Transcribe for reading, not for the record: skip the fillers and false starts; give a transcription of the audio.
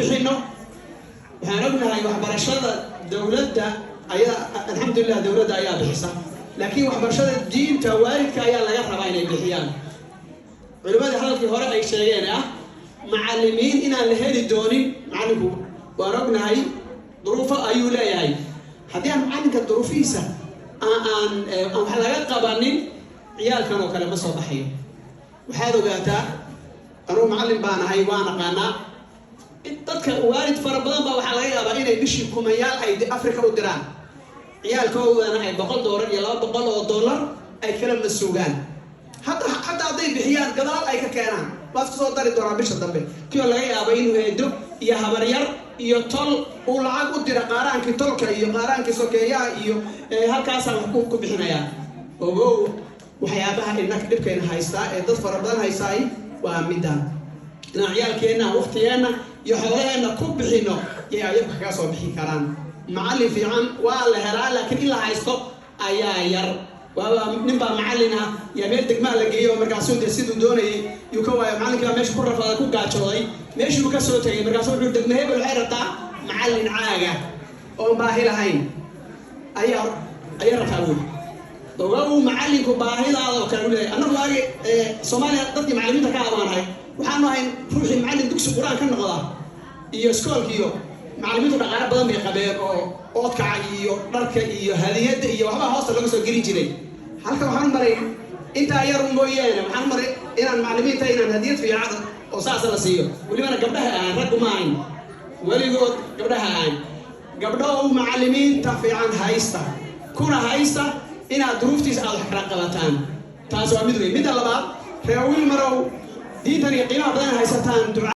bixino waxaan ognahay waxbarashada dawladda ayaa alxamdulillah dawladda ayaa bixisa laakiin waxbarashada diinta waalidka ayaa laga rabaa inay bixiyaan culimada hadalkii hore ay sheegeen macallimiin inaan la heli doonin macallinku waan ognahay duruufo ayuu leeyahay haddii aan macallinka duruufihiisa aan wax laga qabanin ciyaalkan oo kale ma soo baxayo waxaad ogaataa anuu macallin baan ahay waan aqaanaa dadka waalid fara badan baa waxaa laga yaabaa inay bishii kumayaal ay Afrika u diraan ciyaalkoodana ay $100 iyo $200 ay kala masuugaan hatta hadday bixiyaan gadaal ay ka keenaan waad ku soo dari doonaa bisha dambe kii laga yaabo inuu eedo iyo habar yar iyo tol uu lacag u dira qaaraankii tolka iyo qaaraankii sokeeyaha iyo halkaas aan ku bixinayaa ogow waxyaabaha inaka dhibkeena haystaa ee dad fara badan haysay waa midaan inaan ciyaalkeena waqtigeena iyo xoolaheena ku bixino ee ayagu kaga soo bixi karaan macallin fiican waa la helaa laakiin ila haysto ayaa yar waa ninbaa macallin ya meel degmaa la geeyo markaasuu sidoo doonayay uu ka waayo macallinka meesha ku rafada ku gaajooday meeshuu ka soo tagay markaasuu wuxuu degmay hebel waxay rabtaa macallin caaga oo baahi lahayn ayaa rabtaa ogow macallinku baahidaada kale u leeyahay annagu waagi Soomaaliya dadkii macallimiinta ka amaanahay waxaanu ahayn ruuxii macallin dugsi quraan ka noqda iyo iskoolkiyo macallimiintu dhaqaale badan bay qabeen oo oodkaca iyo dharka iyo hadiyada iyo waxba hoosta laga soo gelin jiray halka waxaan maray inta yar mooyeen waxaan maray inaan macallimiinta inaan hadiyad fiican oo saas la siiyo waliba gabdhaha aan rag ma ahayn waligood gabdhaha aan gabdhaha macallimiinta fiican haysta kuna haysta inaad duruuftiisa aad wax kala qabataan taas waa mid weyn mid labaad reewil marow diidan iyo qiimaha badan haysataan